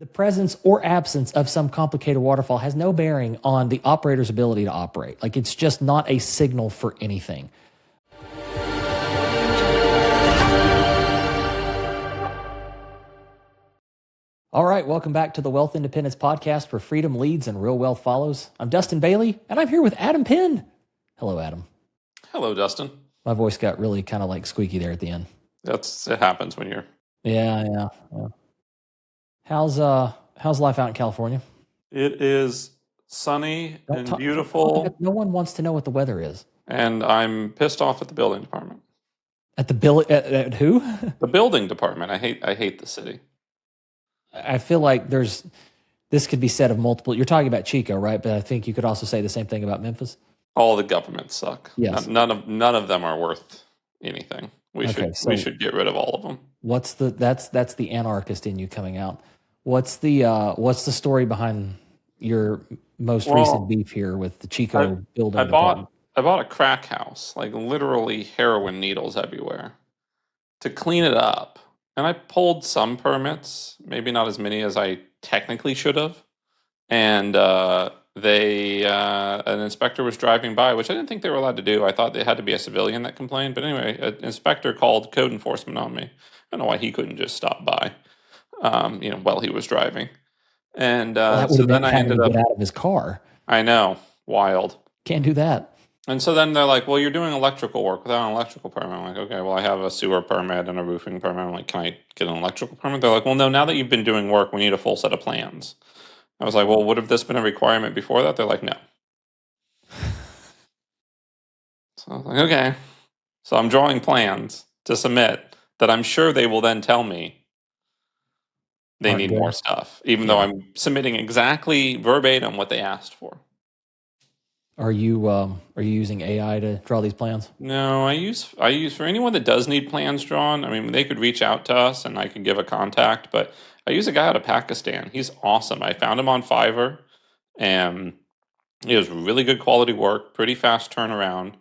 The presence or absence of some complicated waterfall has no bearing on the operator's ability to operate. Like, it's just not a signal for anything. All right, welcome back to the Wealth Independence Podcast, where freedom leads and real wealth follows. I'm Dustin Bailey, and I'm here with Adam Penn. Hello, Adam. Hello, Dustin. My voice got really kind of like squeaky there at the end. It happens when you're... Yeah. How's life out in California? It is sunny and beautiful. No one wants to know what the weather is. And I'm pissed off at the building department. At who? The building department. I hate the city. I feel like this could be said of multiple. You're talking about Chico, right? But I think you could also say the same thing about Memphis. All the governments suck. Yes. None of them are worth anything. We should get rid of all of them. That's the anarchist in you coming out. What's the story behind your most recent beef here with the Chico building? I bought a crack house, like literally heroin needles everywhere, to clean it up. And I pulled some permits, maybe not as many as I technically should have. And an inspector was driving by, which I didn't think they were allowed to do. I thought they had to be a civilian that complained. But anyway, an inspector called code enforcement on me. I don't know why he couldn't just stop by, while he was driving. And so then I ended up get out of his car. I know, wild. Can't do that. And so then they're like, well, you're doing electrical work without an electrical permit. I'm like, okay, well, I have a sewer permit and a roofing permit. I'm like, can I get an electrical permit? They're like, well, no, now that you've been doing work, we need a full set of plans. I was like, well, would have this been a requirement before that? They're like, no. So I was like, okay. So I'm drawing plans to submit that I'm sure they will then tell me they need more stuff, even though I'm submitting exactly verbatim what they asked for. Are you using AI to draw these plans? No, I use for anyone that does need plans drawn. I mean, they could reach out to us and I could give a contact, but I use a guy out of Pakistan. He's awesome. I found him on Fiverr, and he does really good quality work, pretty fast turnaround.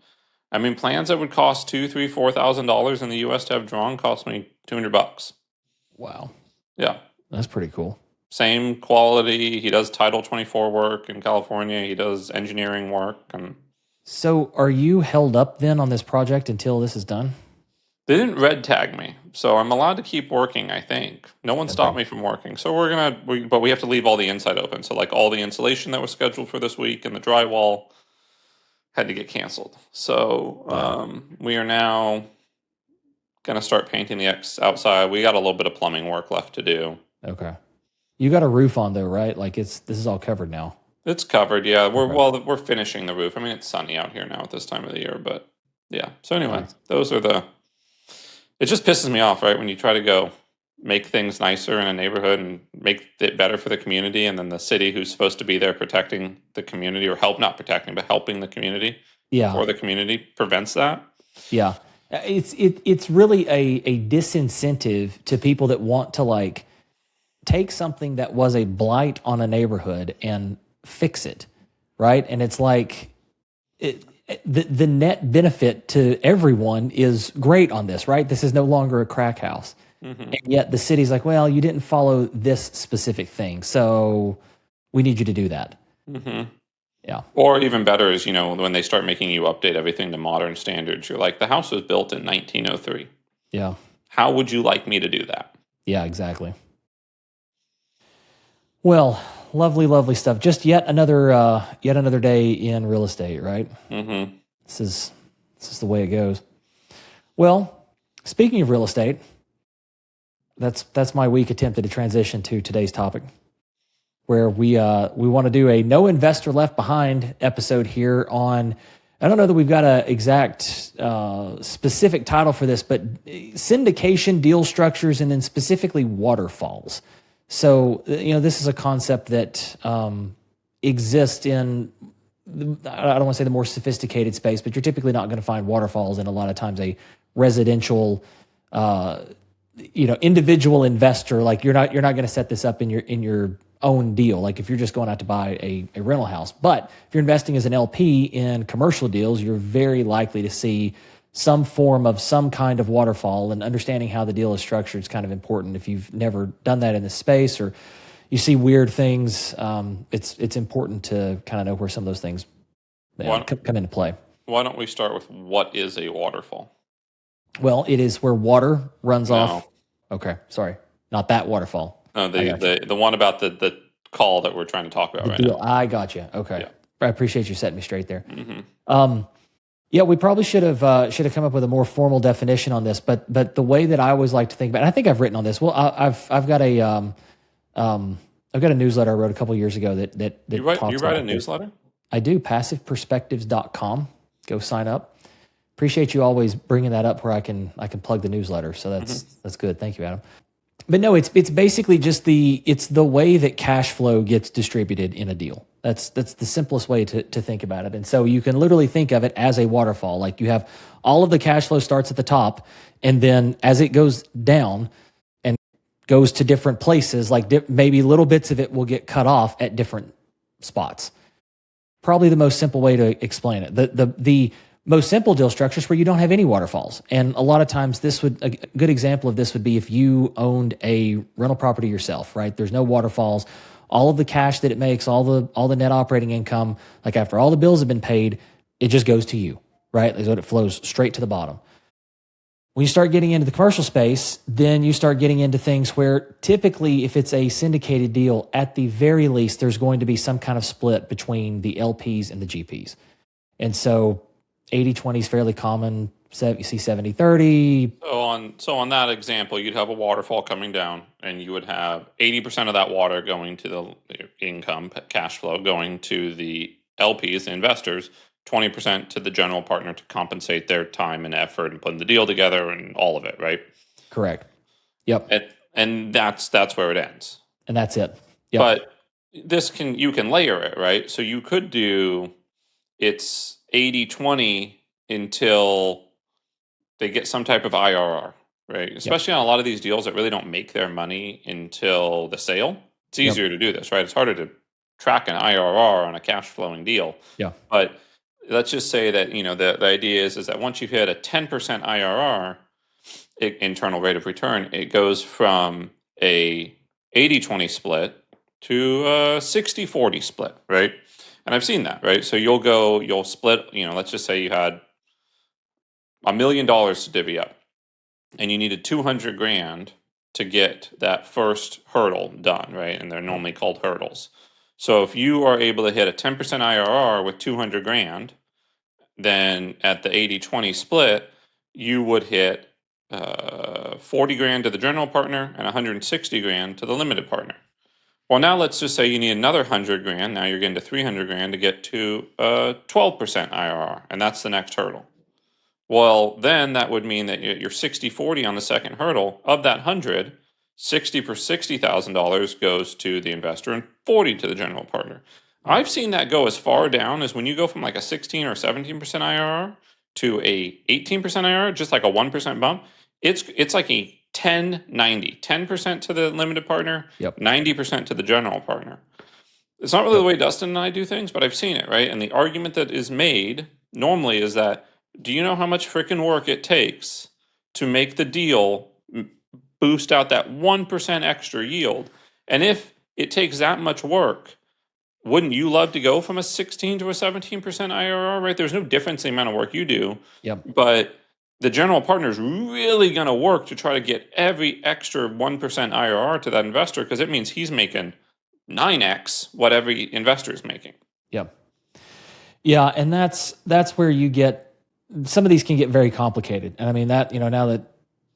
I mean, plans that would cost $2,000, $3,000, $4,000 in the U.S. to have drawn cost me $200. Wow. Yeah, that's pretty cool. Same quality. He does Title 24 work in California. He does engineering work. And so are you held up then on this project until this is done? They didn't red tag me, so I'm allowed to keep working, I think. No one stopped me from working. So but we have to leave all the inside open. So like all the insulation that was scheduled for this week and the drywall had to get canceled. So we are now going to start painting the outside. We got a little bit of plumbing work left to do. Okay. You got a roof on though, right? Like this is all covered now. It's covered, yeah. We're finishing the roof. I mean, it's sunny out here now at this time of the year, but yeah. So anyway, those are it just pisses me off, right? When you try to go make things nicer in a neighborhood and make it better for the community, and then the city who's supposed to be there protecting the community, or not protecting, but helping the community for the community, prevents that. Yeah. It's really a disincentive to people that want to like take something that was a blight on a neighborhood and fix it, right? And it's like the net benefit to everyone is great on this, right? This is no longer a crack house. Mm-hmm. And yet the city's like, well, you didn't follow this specific thing, so we need you to do that. Mm-hmm. Yeah. Or even better is, when they start making you update everything to modern standards, you're like, the house was built in 1903. Yeah. How would you like me to do that? Yeah, exactly. Well, lovely, lovely stuff. Just yet another day in real estate, right? Mm-hmm. This is the way it goes. Well, speaking of real estate, that's my weak attempt at a transition to today's topic, where we want to do a No Investor Left Behind episode here on. I don't know that we've got an exact specific title for this, but syndication, deal structures, and then specifically waterfalls. So, this is a concept that exists in, I don't want to say the more sophisticated space, but you're typically not going to find waterfalls in a lot of times a residential, individual investor. Like you're not going to set this up in your own deal. Like if you're just going out to buy a rental house, but if you're investing as an LP in commercial deals, you're very likely to see some form of some kind of waterfall, and understanding how the deal is structured is kind of important. If you've never done that in this space, or you see weird things, it's important to kind of know where some of those things come into play. Why don't we start with what is a waterfall? Well, it is where water runs off. Okay, sorry, not that waterfall. No, the one about the call that we're trying to talk about right now. I got you. Okay, yeah. I appreciate you setting me straight there. Mm-hmm. Yeah, we probably should have come up with a more formal definition on this, but the way that I always like to think about it, and I think I've written on this. Well, I've got a newsletter I wrote a couple years ago that you write a newsletter? I do, passiveperspectives.com. Go sign up. Appreciate you always bringing that up where I can plug the newsletter. So that's good. Thank you, Adam. But no, it's basically just the way that cash flow gets distributed in a deal. That's the simplest way to think about it. And so you can literally think of it as a waterfall. Like you have all of the cash flow starts at the top, and then as it goes down and goes to different places, like maybe little bits of it will get cut off at different spots. Probably the most simple way to explain it. The most simple deal structures where you don't have any waterfalls. And a lot of times a good example of this would be if you owned a rental property yourself, right? There's no waterfalls. All of the cash that it makes, all the net operating income, like after all the bills have been paid, it just goes to you, right? So it flows straight to the bottom. When you start getting into the commercial space, then you start getting into things where typically if it's a syndicated deal, at the very least, there's going to be some kind of split between the LPs and the GPs. And so 80-20 is fairly common. You see 70-30. So on that example, you'd have a waterfall coming down, and you would have 80% of that water going to the income, cash flow, going to the LPs, the investors, 20% to the general partner to compensate their time and effort and putting the deal together and all of it, right? Correct. Yep. And that's where it ends. And that's it. Yep. But you can layer it, right? So you could do it's 80-20 until they get some type of IRR, right? Especially on a lot of these deals that really don't make their money until the sale. It's easier to do this, right? It's harder to track an IRR on a cash flowing deal. Yeah. But let's just say that, the idea is that once you hit a 10% IRR, internal rate of return, it goes from a 80-20 split to a 60-40 split, right? And I've seen that, right? So you'll split, let's just say you had $1 million to divvy up, and you needed $200,000 to get that first hurdle done, right? And they're normally called hurdles. So if you are able to hit a 10% IRR with $200,000, then at the 80-20 split, you would hit $40,000 to the general partner and $160,000 to the limited partner. Well, now let's just say you need another $100,000. Now you're getting to $300,000 to get to 12% IRR, and that's the next hurdle. Well, then that would mean that you're 60-40 on the second hurdle. Of that 100, $60,000 goes to the investor and 40 to the general partner. I've seen that go as far down as when you go from like a 16 or 17% IRR to a 18% IRR, just like a 1% bump. It's like a 10-90, 10% to the limited partner, 90% to the general partner. It's not really the way Dustin and I do things, but I've seen it, right? And the argument that is made normally is that, do you know how much freaking work it takes to make the deal boost out that 1% extra yield? And if it takes that much work, wouldn't you love to go from a 16 to a 17% IRR, right? There's no difference in the amount of work you do. But the general partner is really going to work to try to get every extra 1% IRR to that investor, because it means he's making 9x what every investor is making. Yeah, and that's where you get, some of these can get very complicated. And I mean that, now that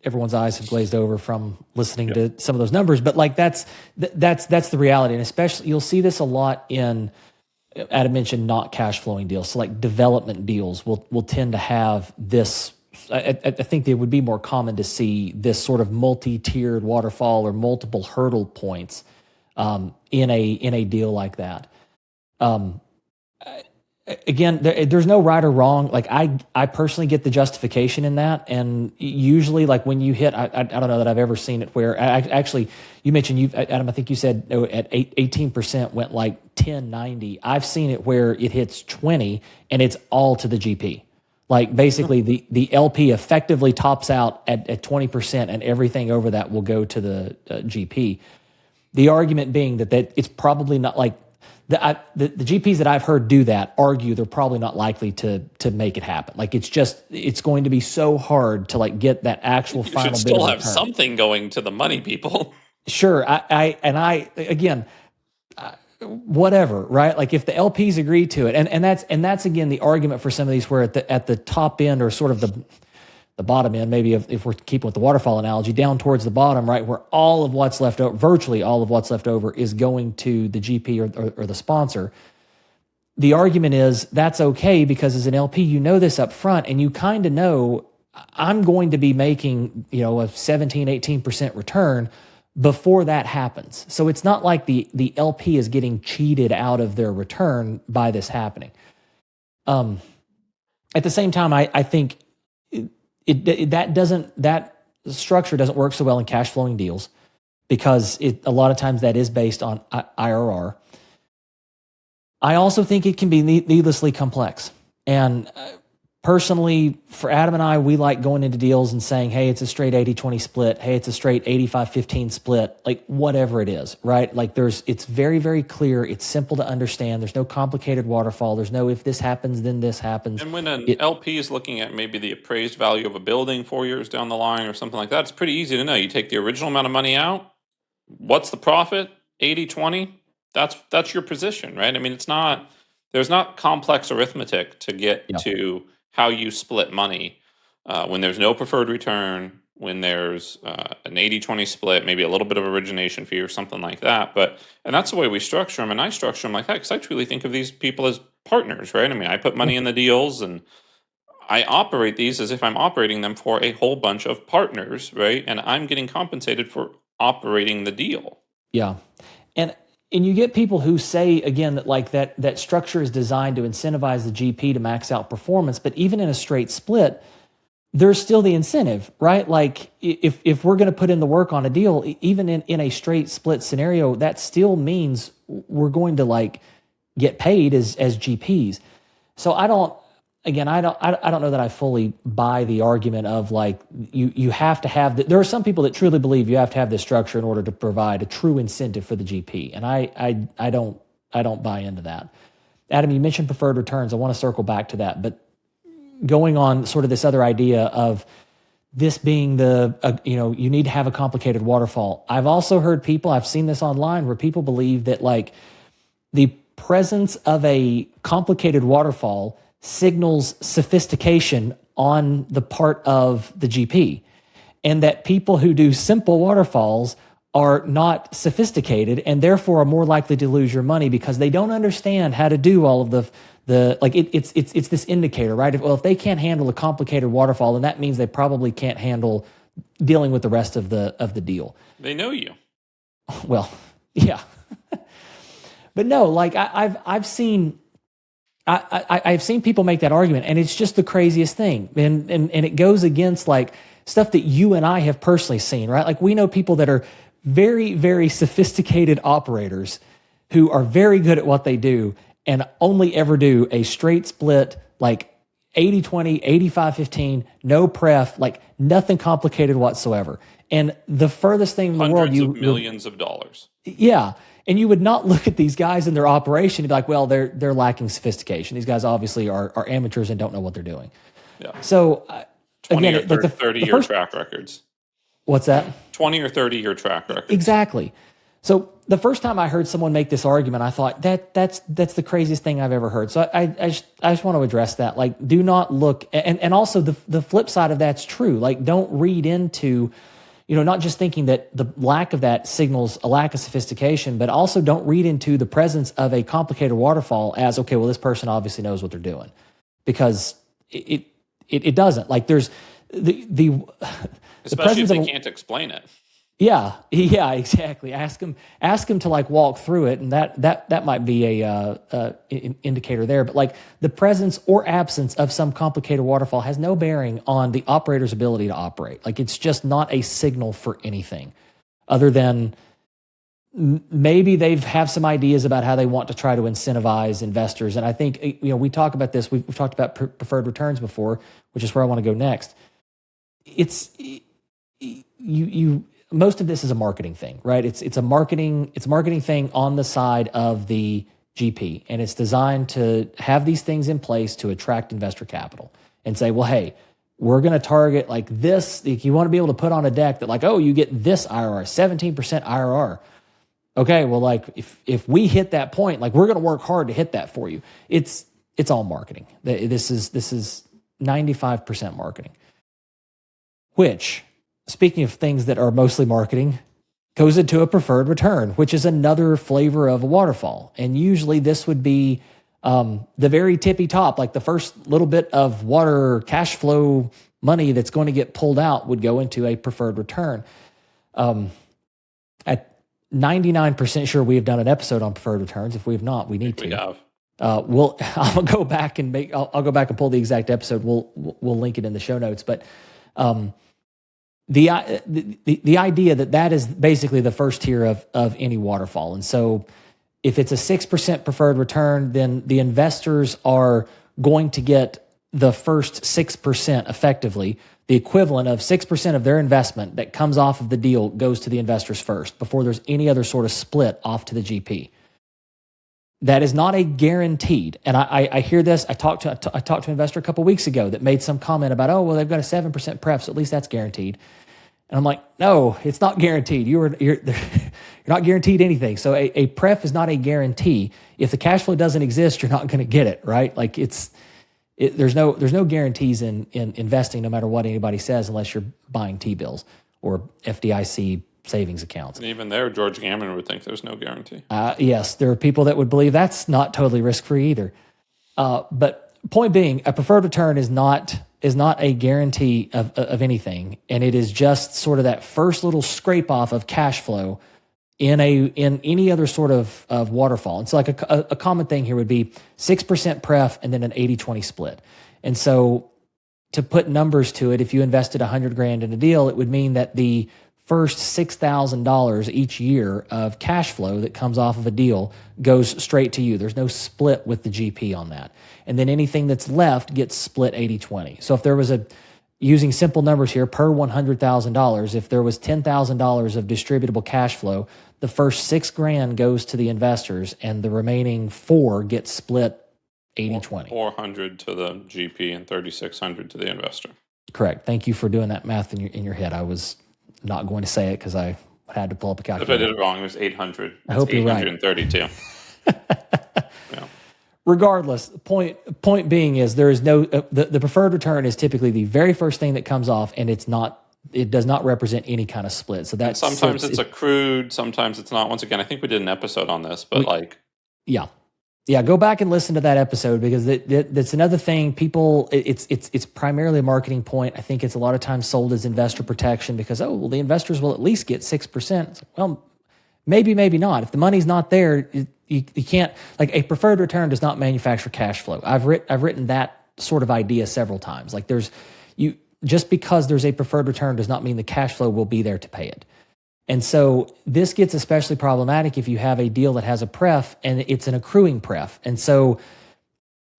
everyone's eyes have glazed over from listening to some of those numbers, but like that's the reality. And especially you'll see this a lot in, Adam mentioned not cash flowing deals. So like development deals will tend to have this. I think it would be more common to see this sort of multi-tiered waterfall or multiple hurdle points in a deal like that. Again, there's no right or wrong. Like I personally get the justification in that, and usually, like when you hit, I don't know that I've ever seen it where actually you mentioned Adam. I think you said at 18% went like 10-90. I've seen it where it hits 20 and it's all to the GP. Like basically the LP effectively tops out at 20%, and everything over that will go to the GP. The argument being that it's probably not like the GPs that I've heard do that argue they're probably not likely to make it happen. Like it's going to be so hard to like get that actual final bit of return. You should still have something going to the money people. Sure, again, whatever, right? Like if the LPs agree to it, and that's again the argument for some of these where at the top end or sort of the bottom end, maybe if we're keeping with the waterfall analogy, down towards the bottom, right, where all of what's left over, virtually all of what's left over is going to the GP or the sponsor. The argument is that's okay because as an LP, you know this up front and you kind of know I'm going to be making, a 17, 18% return before that happens. So it's not like the LP is getting cheated out of their return by this happening. At the same time, I think that structure doesn't work so well in cash flowing deals because a lot of times that is based on IRR. I also think it can be needlessly complex. And personally, for Adam and I, we like going into deals and saying, hey, it's a straight 80-20 split. Hey, it's a straight 85-15 split, like whatever it is, right? Like it's very, very clear. It's simple to understand. There's no complicated waterfall. There's no, if this happens, then this happens. And when an LP is looking at maybe the appraised value of a building 4 years down the line or something like that, it's pretty easy to know. You take the original amount of money out. What's the profit? 80-20. That's your position, right? I mean, there's not complex arithmetic to get to how you split money when there's no preferred return, when there's an 80-20 split, maybe a little bit of origination fee or something like that. And that's the way we structure them. And I structure them like that because I truly think of these people as partners, right? I mean, I put money in the deals and I operate these as if I'm operating them for a whole bunch of partners, right? And I'm getting compensated for operating the deal. Yeah. And you get people who say, again, that like that structure is designed to incentivize the GP to max out performance. But even in a straight split, there's still the incentive, right? Like if we're going to put in the work on a deal, even in a straight split scenario, that still means we're going to like get paid as GPs. So I don't know that I fully buy the argument of like you have to have there are some people that truly believe you have to have this structure in order to provide a true incentive for the GP, and I don't buy into that. Adam, you mentioned preferred returns. I want to circle back to that, but going on sort of this other idea of this being you need to have a complicated waterfall. I've also heard I've seen this online where people believe that like the presence of a complicated waterfall signals sophistication on the part of the GP, and that people who do simple waterfalls are not sophisticated and therefore are more likely to lose your money because they don't understand how to do all of the like it's this indicator, right? If they can't handle a complicated waterfall, then that means they probably can't handle dealing with the rest of the deal. They know you. Well, yeah. But no, like I've seen people make that argument, and it's just the craziest thing. And it goes against like stuff that you and I have personally seen, right? Like we know people that are very, very sophisticated operators who are very good at what they do and only ever do a straight split, like 80-20, 85-15, no pref, like nothing complicated whatsoever. And the furthest thing in the world, hundreds of millions of dollars. Yeah. And you would not look at these guys in their operation and be like, well, they're lacking sophistication. These guys obviously are amateurs and don't know what they're doing. Yeah. So 20 again, or 30-year track records. What's that? 20 or 30-year track records. Exactly. So the first time I heard someone make this argument, I thought that's the craziest thing I've ever heard. So I just want to address that. Like, do not look, and also the flip side of that's true. Like, don't read into, not just thinking that the lack of that signals a lack of sophistication, but also don't read into the presence of a complicated waterfall as, okay, well, this person obviously knows what they're doing, because it doesn't. Like, there's the especially if they can't explain it. Yeah, exactly. Ask them to like walk through it, and that might be a indicator there. But like the presence or absence of some complicated waterfall has no bearing on the operator's ability to operate. Like, it's just not a signal for anything other than maybe they have some ideas about how they want to try to incentivize investors. And I think we talk about this. We've talked about preferred returns before, which is where I want to go next. It's you. most of this is a marketing thing, right? It's a marketing thing on the side of the GP, and it's designed to have these things in place to attract investor capital and say, well, hey, we're going to target like this. If you want to be able to put on a deck that like, oh, you get this IRR, 17% IRR. Okay, well, like if we hit that point, like we're going to work hard to hit that for you. It's all marketing. This is 95% marketing. Which, speaking of things that are mostly marketing, goes into a preferred return, which is another flavor of a waterfall. And usually this would be the very tippy top, like the first little bit of water cash flow money that's going to get pulled out would go into a preferred return. At 99% sure we have done an episode on preferred returns. If we have not, we need to. We have. I'll go back and I'll go back and pull the exact episode. We'll link it in the show notes. But the idea that is basically the first tier of any waterfall. And so if it's a 6% preferred return, then the investors are going to get the first 6% effectively. The equivalent of 6% of their investment that comes off of the deal goes to the investors first before there's any other sort of split off to the GP. That is not a guaranteed. And I hear this. I talked to an investor a couple weeks ago that made some comment about, oh, well, they've got a 7% pref, so at least that's guaranteed. And I'm like, no, it's not guaranteed. You're not guaranteed anything. So a pref is not a guarantee. If the cash flow doesn't exist, you're not going to get it, right? Like there's no guarantees in investing, no matter what anybody says, unless you're buying T-bills or FDIC savings accounts. And even there, George Gammon would think there's no guarantee. Yes, there are people that would believe that's not totally risk-free either. But point being, a preferred return is not a guarantee of anything, and it is just sort of that first little scrape off of cash flow in any other sort of waterfall. And so like a common thing here would be 6% pref and then an 80-20 split. And so to put numbers to it, if you invested $100,000 in a deal, it would mean that the first $6,000 each year of cash flow that comes off of a deal goes straight to you. There's no split with the GP on that. And then anything that's left gets split 80-20. So if there was using simple numbers here, per $100,000, if there was $10,000 of distributable cash flow, the first $6,000 goes to the investors and the remaining $4,000 gets split 80-20. $400 to the GP and $3,600 to the investor. Correct. Thank you for doing that math in your head. I was not going to say it because I had to pull up a calculator. If I did it wrong, it was 800. I hope you're right. 832. Yeah. Regardless, point being is there is no the preferred return is typically the very first thing that comes off, and it does not represent any kind of split. So that's sometimes it's accrued, sometimes it's not. Once again, I think we did an episode on this, but yeah, go back and listen to that episode because that's another thing. People, it's primarily a marketing point. I think it's a lot of times sold as investor protection because the investors will at least get 6%. Well, maybe not. If the money's not there, you can't. Like a preferred return does not manufacture cash flow. I've written that sort of idea several times. Like just because there's a preferred return does not mean the cash flow will be there to pay it. And so this gets especially problematic if you have a deal that has a pref and it's an accruing pref. And so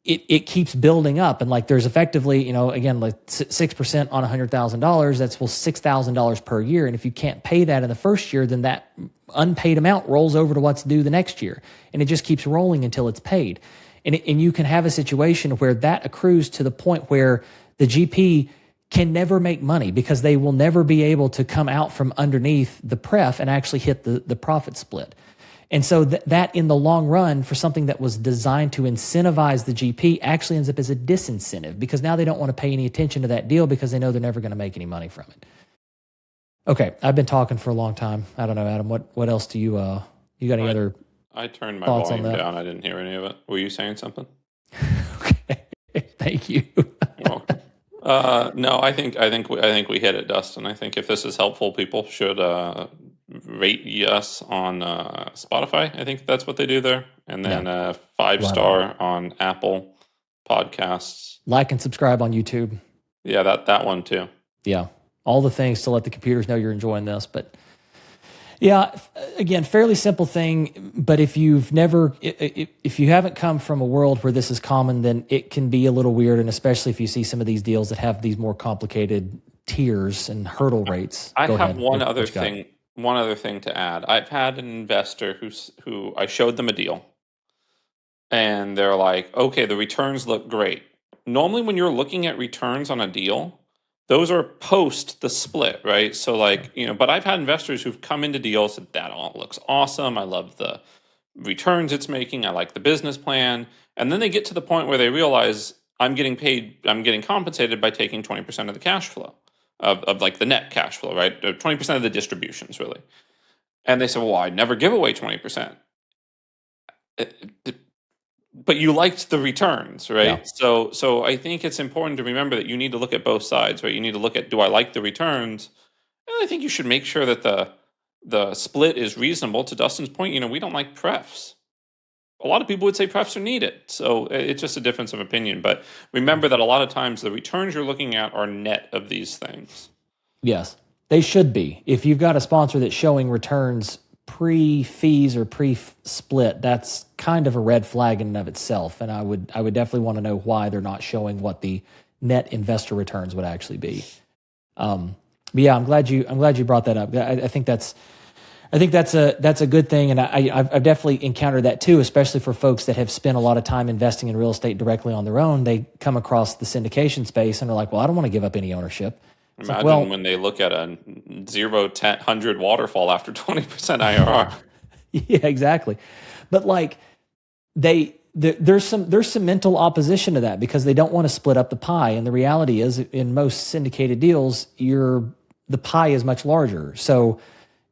it keeps building up. And like there's effectively, again, like 6% on $100,000, that's $6,000 per year. And if you can't pay that in the first year, then that unpaid amount rolls over to what's due the next year. And it just keeps rolling until it's paid. And you can have a situation where that accrues to the point where the GP can never make money because they will never be able to come out from underneath the pref and actually hit the profit split. And so that in the long run for something that was designed to incentivize the GP actually ends up as a disincentive because now they don't want to pay any attention to that deal because they know they're never going to make any money from it. Okay, I've been talking for a long time. I don't know, Adam, what else do you got any other I turned my thoughts volume on that? down. I didn't hear any of it. Were you saying something? Okay, thank you. You're welcome. No, I think we hit it, Dustin. I think if this is helpful, people should rate us on Spotify. I think that's what they do there, and then 5-star on Apple Podcasts. Like and subscribe on YouTube. Yeah, that one too. Yeah, all the things to let the computers know you're enjoying this. But yeah, again, fairly simple thing. But if you haven't come from a world where this is common, then it can be a little weird, and especially if you see some of these deals that have these more complicated tiers and hurdle rates. I Go have ahead. one What other you got? thing. One other thing to add. I've had an investor who I showed them a deal, and they're like, "Okay, the returns look great." Normally, when you're looking at returns on a deal, those are post the split, right? So, like, but I've had investors who've come into deals and that all looks awesome. I love the returns it's making. I like the business plan, and then they get to the point where they realize I'm getting compensated by taking 20% of the cash flow of like the net cash flow, right? 20% of the distributions, really. And they say, well, I'd never give away 20%. But you liked the returns, right? Yeah. So I think it's important to remember that you need to look at both sides, right? You need to look at, do I like the returns? And I think you should make sure that the split is reasonable. To Dustin's point, we don't like prefs. A lot of people would say prefs are needed. So it's just a difference of opinion. But remember that a lot of times the returns you're looking at are net of these things. Yes, they should be. If you've got a sponsor that's showing returns pre-fees or pre-split, that's kind of a red flag in and of itself. And I would definitely want to know why they're not showing what the net investor returns would actually be. But yeah, I'm glad you brought that up. I think that's a good thing, and I've definitely encountered that too, especially for folks that have spent a lot of time investing in real estate directly on their own. They come across the syndication space and are like, "Well, I don't want to give up any ownership." Imagine when they look at a 0, 10, 100 waterfall after 20% IRR. Yeah, exactly. But like there's some mental opposition to that because they don't want to split up the pie. And the reality is, in most syndicated deals, the pie is much larger. So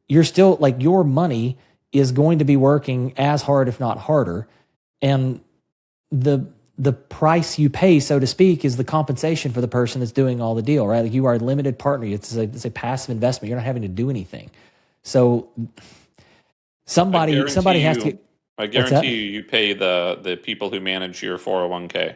you're still like, your money is going to be working as hard, if not harder. And the price you pay, so to speak, is the compensation for the person that's doing all the deal, right? Like, you are a limited partner. It's a passive investment. You're not having to do anything. So somebody has to get. I guarantee you pay the people who manage your 401k.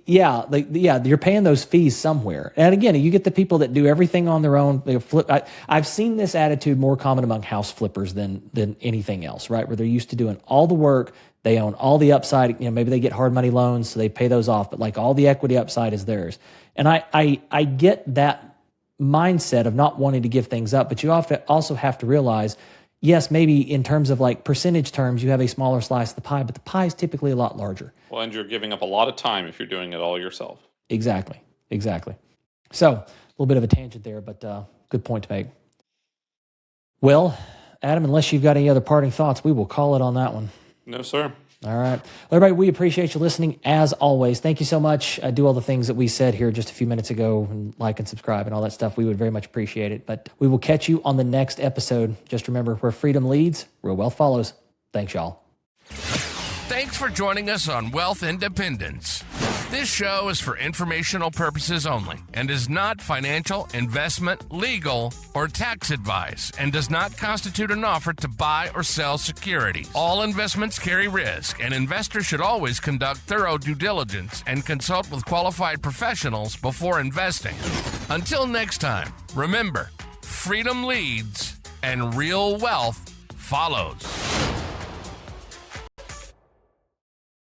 Yeah, you're paying those fees somewhere. And again, you get the people that do everything on their own. They flip. I've seen this attitude more common among house flippers than anything else, right? Where they're used to doing all the work. They own all the upside. Maybe they get hard money loans, so they pay those off. But like, all the equity upside is theirs. And I get that mindset of not wanting to give things up, but you also have to realize, yes, maybe in terms of like percentage terms, you have a smaller slice of the pie, but the pie is typically a lot larger. Well, and you're giving up a lot of time if you're doing it all yourself. Exactly. So a little bit of a tangent there, but good point to make. Well, Adam, unless you've got any other parting thoughts, we will call it on that one. No, sir. All right. Well, everybody, we appreciate you listening as always. Thank you so much. Do all the things that we said here just a few minutes ago, and like and subscribe and all that stuff. We would very much appreciate it. But we will catch you on the next episode. Just remember, where freedom leads, real wealth follows. Thanks, y'all. Thanks for joining us on Wealth Independence. This show is for informational purposes only and is not financial, investment, legal, or tax advice, and does not constitute an offer to buy or sell securities. All investments carry risk, and investors should always conduct thorough due diligence and consult with qualified professionals before investing. Until next time, remember, freedom leads and real wealth follows.